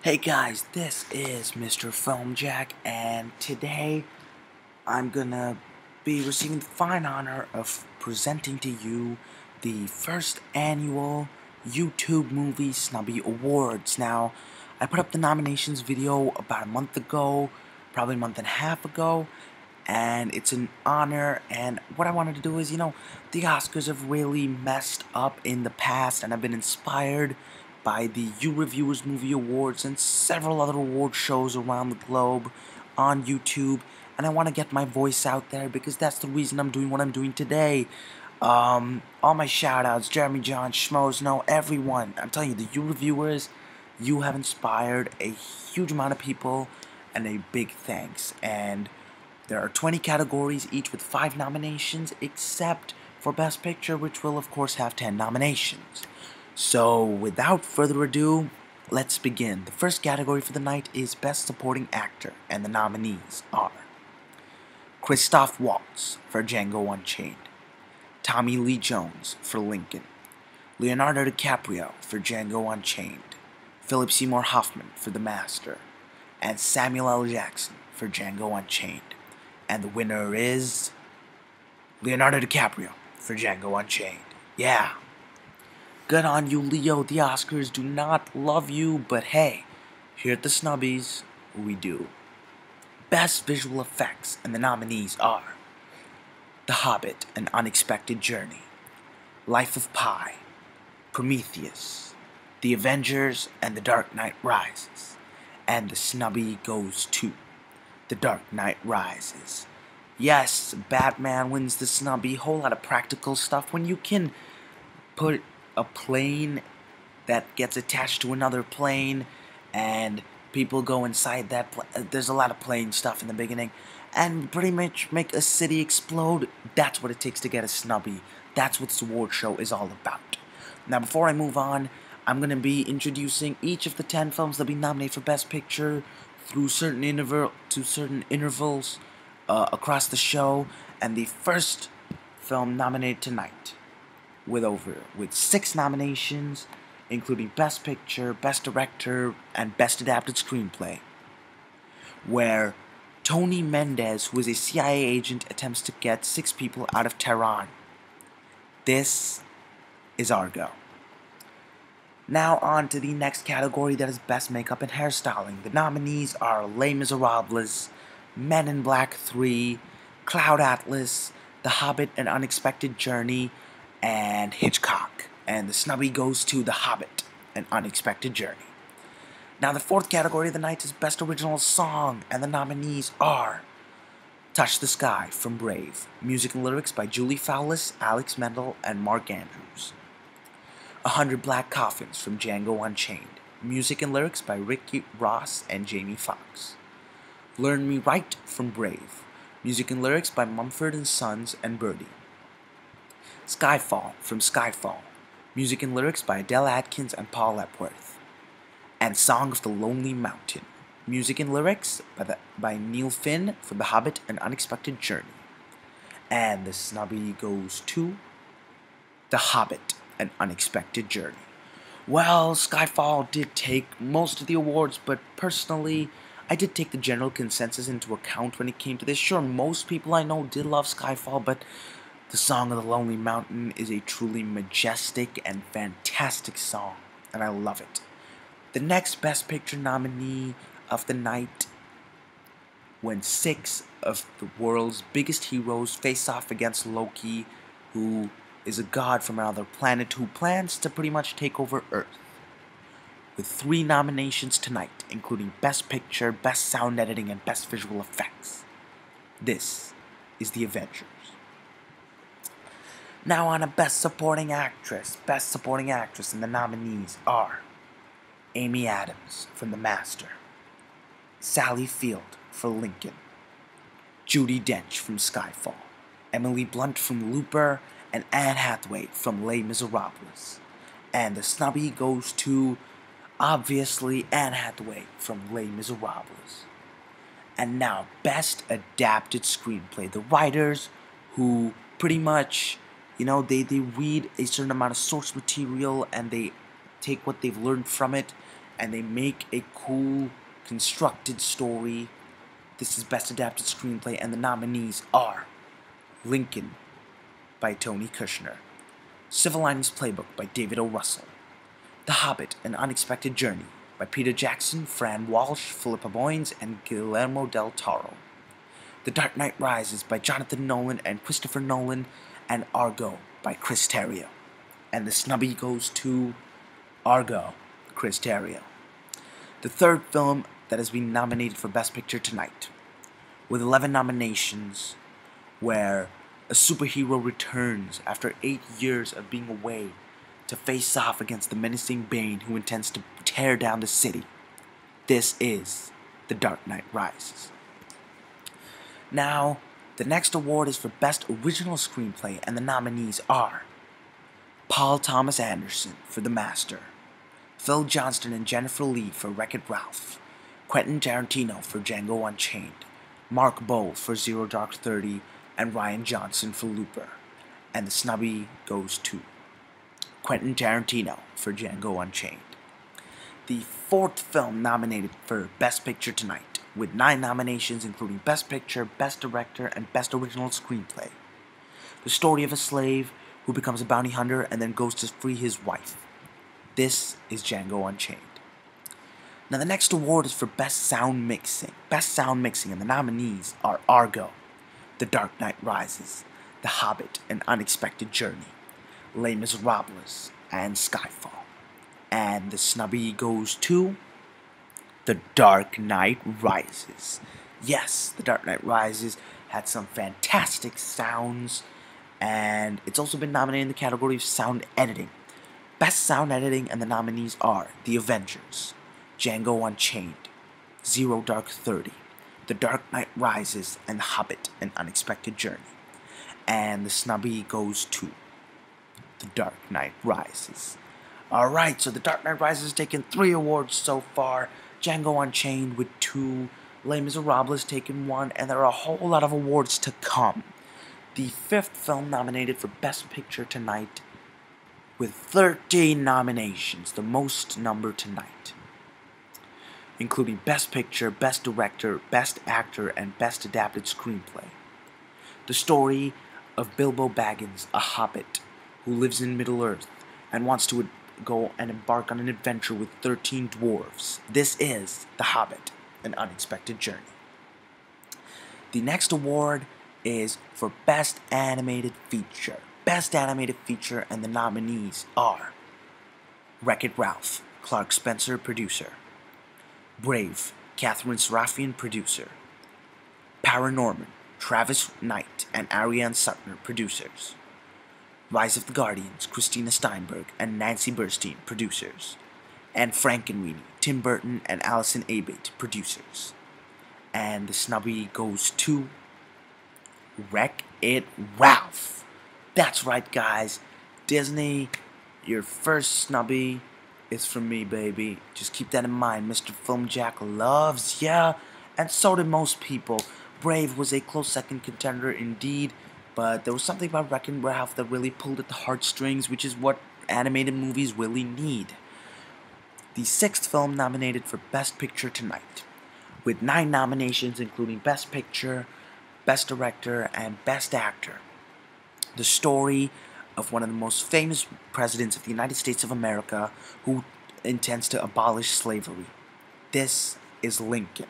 Hey guys, this is MrFilmJack, and today I'm gonna be receiving the fine honor of presenting to you the first annual YouTube Movie Snubby Awards. Now, I put up the nominations video about a month ago, probably a month and a half ago, and it's an honor. And what I wanted to do is, the Oscars have really messed up in the past, and I've been inspired by the You Reviewers Movie Awards and several other award shows around the globe on YouTube, and I want to get my voice out there because that's the reason I'm doing what I'm doing today. All my shoutouts, Jeremy John, Schmoes, no, everyone. I'm telling you, the You Reviewers, you have inspired a huge amount of people, and a big thanks. And there are 20 categories, each with 5 nominations, except for Best Picture, which will of course have 10 nominations. So, without further ado, let's begin. The first category for the night is Best Supporting Actor, and the nominees are Christoph Waltz for Django Unchained, Tommy Lee Jones for Lincoln, Leonardo DiCaprio for Django Unchained, Philip Seymour Hoffman for The Master, and Samuel L. Jackson for Django Unchained. And the winner is Leonardo DiCaprio for Django Unchained. Yeah. Good on you, Leo. The Oscars do not love you, but hey, here at the Snubbies, we do. Best Visual Effects, and the nominees are The Hobbit, An Unexpected Journey, Life of Pi, Prometheus, The Avengers, and The Dark Knight Rises. And the Snubby goes to The Dark Knight Rises. Yes, Batman wins the Snubby. Whole lot of practical stuff when you can put a plane that gets attached to another plane and people go inside that there's a lot of plane stuff in the beginning and pretty much make a city explode. That's what it takes to get a Snubby. That's what this award show is all about. Now, before I move on, I'm going to be introducing each of the 10 films that will be nominated for Best Picture through certain intervals across the show. And the first film nominated tonight with 6 nominations, including Best Picture, Best Director, and Best Adapted Screenplay, where Tony Mendez, who is a CIA agent, attempts to get 6 people out of Tehran. This is Argo. Now on to the next category, that is Best Makeup and Hairstyling. The nominees are Les Miserables, Men in Black 3, Cloud Atlas, The Hobbit, An Unexpected Journey, and Hitchcock. And the Snubby goes to The Hobbit, An Unexpected Journey. Now the fourth category of the night is Best Original Song, and the nominees are Touch the Sky from Brave, music and lyrics by Julie Fowlis, Alex Mendel, and Mark Andrews. 100 Black Coffins from Django Unchained, music and lyrics by Ricky Ross and Jamie Foxx. Learn Me Right from Brave, music and lyrics by Mumford & Sons and Birdie. Skyfall from Skyfall, music and lyrics by Adele Atkins and Paul Epworth. And Song of the Lonely Mountain, music and lyrics by Neil Finn for The Hobbit, An Unexpected Journey. And the Snubby goes to The Hobbit, An Unexpected Journey. Well, Skyfall did take most of the awards, but personally, I did take the general consensus into account when it came to this. Sure, most people I know did love Skyfall, but the Song of the Lonely Mountain is a truly majestic and fantastic song, and I love it. The next Best Picture nominee of the night, when 6 of the world's biggest heroes face off against Loki, who is a god from another planet who plans to pretty much take over Earth. With 3 nominations tonight, including Best Picture, Best Sound Editing, and Best Visual Effects. This is The Avengers. Now on to Best Supporting Actress. Best Supporting Actress, and the nominees are Amy Adams from The Master, Sally Field for Lincoln, Judi Dench from Skyfall, Emily Blunt from Looper, and Anne Hathaway from Les Miserables. And the Snubby goes to, obviously, Anne Hathaway from Les Miserables. And now, Best Adapted Screenplay. The writers who pretty much, they read a certain amount of source material and they take what they've learned from it and they make a cool, constructed story. This is Best Adapted Screenplay, and the nominees are Lincoln by Tony Kushner, Civil Linings Playbook by David O. Russell, The Hobbit, An Unexpected Journey by Peter Jackson, Fran Walsh, Philippa Boyens, and Guillermo del Toro, The Dark Knight Rises by Jonathan Nolan and Christopher Nolan, and Argo by Chris Terrio. And the Snubby goes to Argo, Chris Terrio. The third film that has been nominated for Best Picture tonight, with 11 nominations, where a superhero returns after 8 years of being away to face off against the menacing Bane who intends to tear down the city. This is The Dark Knight Rises. Now, the next award is for Best Original Screenplay, and the nominees are Paul Thomas Anderson for The Master, Phil Johnston and Jennifer Lee for Wreck-It Ralph, Quentin Tarantino for Django Unchained, Mark Bowl for Zero Dark 30, and Ryan Johnson for Looper. And the Snubby goes to Quentin Tarantino for Django Unchained. The fourth film nominated for Best Picture tonight, with 9 nominations including Best Picture, Best Director, and Best Original Screenplay. The story of a slave who becomes a bounty hunter and then goes to free his wife. This is Django Unchained. Now the next award is for Best Sound Mixing. Best Sound Mixing, and the nominees are Argo, The Dark Knight Rises, The Hobbit, An Unexpected Journey, Les Miserables, and Skyfall. And the Snubby goes to The Dark Knight Rises. Yes, The Dark Knight Rises had some fantastic sounds, and it's also been nominated in the category of Sound Editing. Best Sound Editing, and the nominees are The Avengers, Django Unchained, Zero Dark 30, The Dark Knight Rises, and The Hobbit, An Unexpected Journey. And the Snubby goes to The Dark Knight Rises. Alright, so The Dark Knight Rises has taken 3 awards so far, Django Unchained with 2, Les Miserables taken 1, and there are a whole lot of awards to come. The 5th film nominated for Best Picture tonight, with 13 nominations, the most number tonight, including Best Picture, Best Director, Best Actor, and Best Adapted Screenplay. The story of Bilbo Baggins, a hobbit who lives in Middle-earth and wants to go and embark on an adventure with 13 dwarves. This is The Hobbit, An Unexpected Journey. The next award is for Best Animated Feature. Best Animated Feature, and the nominees are Wreck-It Ralph, Clark Spencer, producer, Brave, Catherine Serafian, producer, Paranorman, Travis Knight and Ariane Sutner, producers, Rise of the Guardians, Christina Steinberg and Nancy Burstein, producers, and Frankenweenie, Tim Burton and Allison Abate, producers. And the Snubby goes to Wreck-It Ralph. That's right, guys. Disney, your first Snubby is from me, baby. Just keep that in mind. MrFilmJack loves ya, and so did most people. Brave was a close second contender indeed, but there was something about Wreck-It Ralph that really pulled at the heartstrings, which is what animated movies really need. The 6th film nominated for Best Picture tonight, with 9 nominations including Best Picture, Best Director, and Best Actor. The story of one of the most famous presidents of the United States of America who intends to abolish slavery. This is Lincoln.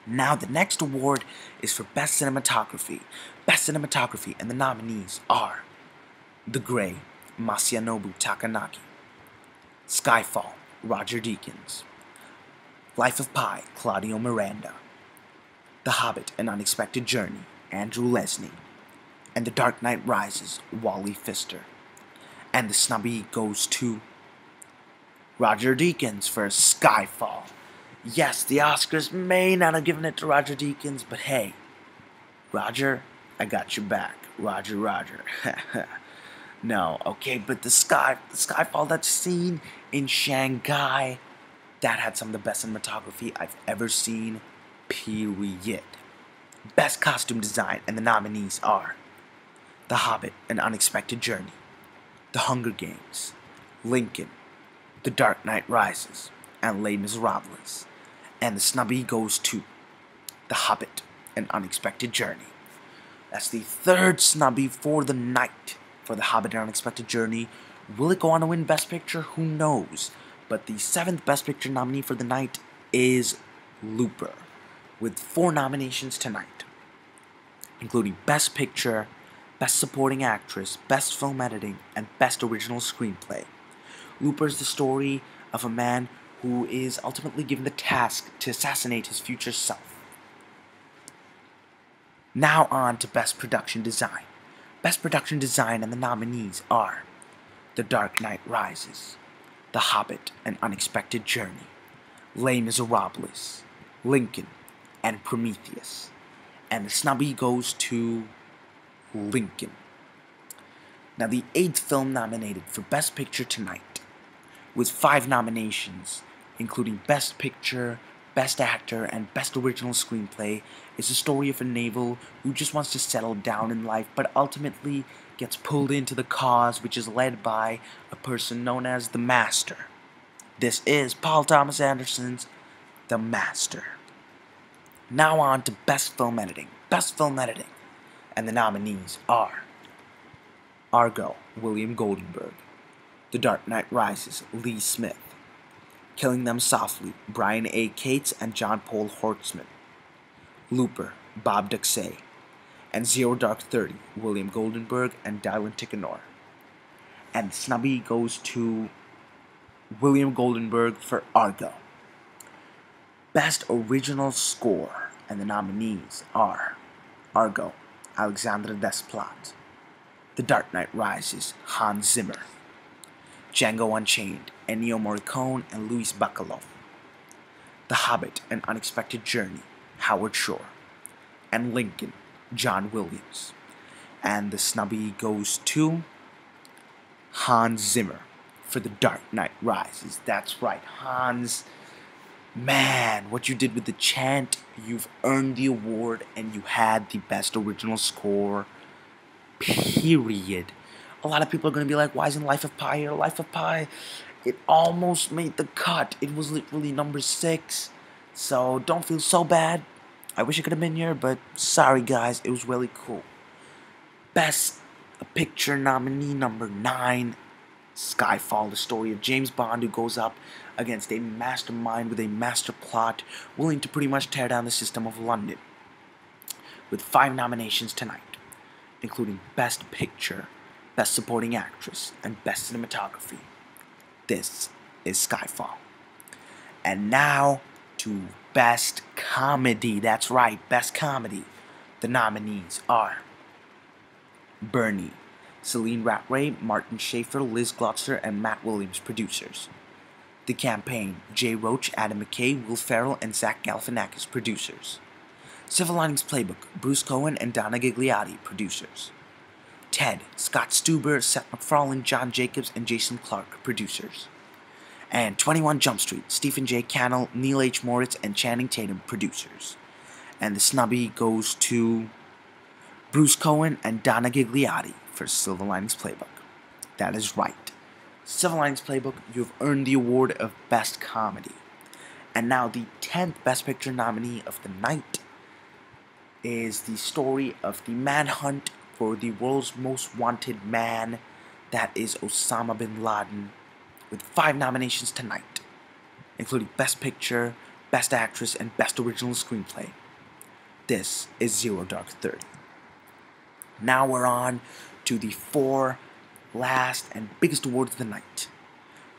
Now the next award is for Best Cinematography. Best Cinematography, and the nominees are The Gray, Masanobu Takanagi, Skyfall, Roger Deakins, Life of Pi, Claudio Miranda, The Hobbit, An Unexpected Journey, Andrew Lesnie, and The Dark Knight Rises, Wally Pfister. And the Snubby goes to Roger Deakins for Skyfall. Yes, the Oscars may not have given it to Roger Deakins, but hey, Roger, I got your back. Roger. No, okay, but the Skyfall, that scene in Shanghai, that had some of the best cinematography I've ever seen, period. Best Costume Design, and the nominees are The Hobbit, An Unexpected Journey, The Hunger Games, Lincoln, The Dark Knight Rises and Les Miserables. And the Snubby goes to The Hobbit, An Unexpected Journey. That's the third Snubby for the night for The Hobbit, An Unexpected Journey. Will it go on to win Best Picture? Who knows? But the 7th Best Picture nominee for the night is Looper, with 4 nominations tonight, including Best Picture, Best Supporting Actress, Best Film Editing, and Best Original Screenplay. Looper is the story of a man who is ultimately given the task to assassinate his future self. Now on to Best Production Design. Best Production Design and the nominees are The Dark Knight Rises, The Hobbit, An Unexpected Journey, Les Miserables, Lincoln, and Prometheus. And the Snubby goes to Lincoln. Now the 8th film nominated for Best Picture tonight, with 5 nominations, including Best Picture, Best Actor, and Best Original Screenplay, is the story of a naval who just wants to settle down in life, but ultimately gets pulled into the cause, which is led by a person known as the Master. This is Paul Thomas Anderson's The Master. Now on to Best Film Editing. Best Film Editing. And the nominees are Argo, William Goldenberg. The Dark Knight Rises, Lee Smith. Killing Them Softly, Brian A. Cates and John Paul Hortzman. Looper, Bob Duxay. And Zero Dark 30, William Goldenberg and Dylan Tichenor. And Snubby goes to William Goldenberg for Argo. Best Original Score, and the nominees are Argo, Alexandre Desplat. The Dark Knight Rises, Hans Zimmer. Django Unchained, Ennio Morricone and Luis Bacalov. The Hobbit, An Unexpected Journey, Howard Shore. And Lincoln, John Williams. And the Snubby goes to Hans Zimmer for The Dark Knight Rises. That's right, Hans. Man, what you did with the chant, you've earned the award, and you had the best original score, period. A lot of people are going to be like, why isn't Life of Pi here? Life of Pi, it almost made the cut. It was literally number 6, so don't feel so bad. I wish it could have been here, but sorry guys, it was really cool. Best Picture nominee number 9, Skyfall, the story of James Bond who goes up against a mastermind with a master plot, willing to pretty much tear down the system of London. With 5 nominations tonight, including Best Picture, Best Supporting Actress, and Best Cinematography. This is Skyfall. And now to Best Comedy. That's right, Best Comedy. The nominees are Bernie, Celine Rattray, Martin Schaefer, Liz Glotzer, and Matt Williams, producers. The Campaign, Jay Roach, Adam McKay, Will Ferrell, and Zach Galifianakis, producers. Civil Linings Playbook, Bruce Cohen and Donna Gigliotti, producers. Ted, Scott Stuber, Seth MacFarlane, John Jacobs, and Jason Clarke, producers. And 21 Jump Street, Stephen J. Cannell, Neil H. Moritz, and Channing Tatum, producers. And the Snubby goes to Bruce Cohen and Donna Gigliotti for Silver Linings Playbook. That is right. Silver Linings Playbook, you have earned the award of Best Comedy. And now the 10th Best Picture nominee of the night is the story of the manhunt for the world's most wanted man, that is Osama bin Laden, with 5 nominations tonight, including Best Picture, Best Actress, and Best Original Screenplay. This is Zero Dark 30. Now we're on to the 4 last and biggest awards of the night,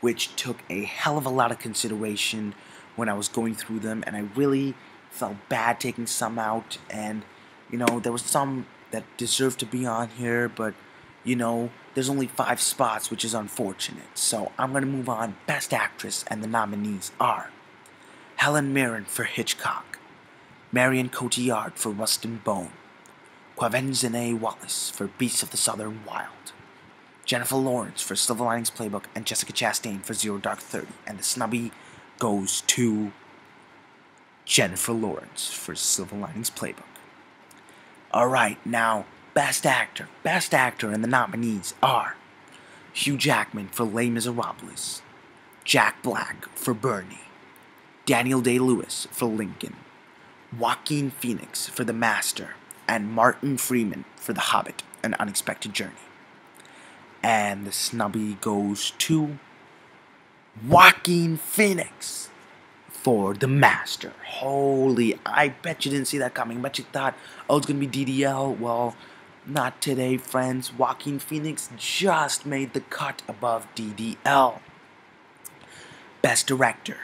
which took a hell of a lot of consideration when I was going through them, and I really felt bad taking some out, and you know, there was some that deserved to be on here, but you know, there's only 5 spots, which is unfortunate. So I'm going to move on. Best Actress, and the nominees are Helen Mirren for Hitchcock, Marion Cotillard for Rust and Bone, Quvenzhané Wallis for Beasts of the Southern Wild, Jennifer Lawrence for Silver Linings Playbook, and Jessica Chastain for Zero Dark 30. And the Snubby goes to Jennifer Lawrence for Silver Linings Playbook. Alright, now, Best Actor. And the nominees are Hugh Jackman for Les Miserables, Jack Black for Bernie, Daniel Day-Lewis for Lincoln, Joaquin Phoenix for The Master, and Martin Freeman for The Hobbit, An Unexpected Journey. And the Snubby goes to Joaquin Phoenix for The Master. Holy, I bet you didn't see that coming. I bet you thought, oh, it's going to be DDL. Well, not today, friends. Joaquin Phoenix just made the cut above DDL. Best Director.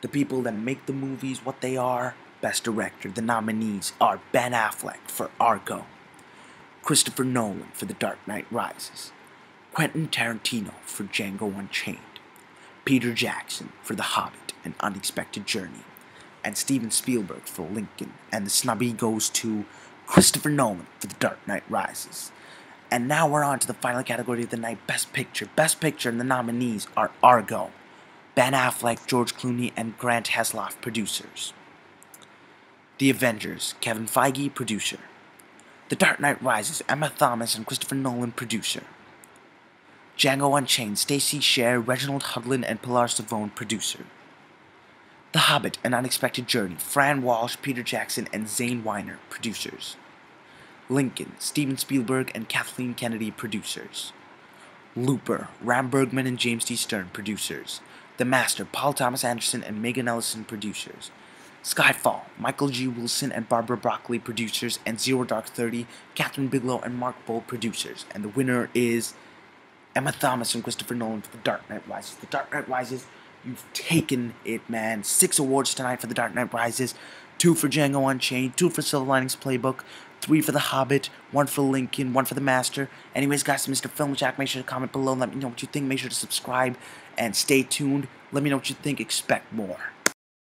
The people that make the movies what they are, Best Director. The nominees are Ben Affleck for Argo, Christopher Nolan for The Dark Knight Rises, Quentin Tarantino for Django Unchained, Peter Jackson for The Hobbit, An Unexpected Journey, and Steven Spielberg for Lincoln. And the Snubby goes to Christopher Nolan for The Dark Knight Rises. And now we're on to the final category of the night, Best Picture. Best Picture, and the nominees are Argo, Ben Affleck, George Clooney, and Grant Heslov, producers. The Avengers, Kevin Feige, producer. The Dark Knight Rises, Emma Thomas and Christopher Nolan, producer. Django Unchained, Stacey Sher, Reginald Hudlin, and Pilar Savone, producer. The Hobbit, An Unexpected Journey, Fran Walsh, Peter Jackson, and Zane Weiner, producers. Lincoln, Steven Spielberg and Kathleen Kennedy, producers. Looper, Ram Bergman and James D. Stern, producers. The Master, Paul Thomas Anderson and Megan Ellison, producers. Skyfall, Michael G. Wilson and Barbara Broccoli, producers, and Zero Dark 30, Catherine Bigelow and Mark Bold, producers. And the winner is Emma Thomas and Christopher Nolan for The Dark Knight Rises. The Dark Knight Rises, you've taken it, man. 6 awards tonight for The Dark Knight Rises, 2 for Django Unchained, 2 for Silver Linings Playbook, 3 for The Hobbit, 1 for Lincoln, 1 for The Master. Anyways, guys, MrFilmJack, make sure to comment below. Let me know what you think. Make sure to subscribe and stay tuned. Let me know what you think. Expect more.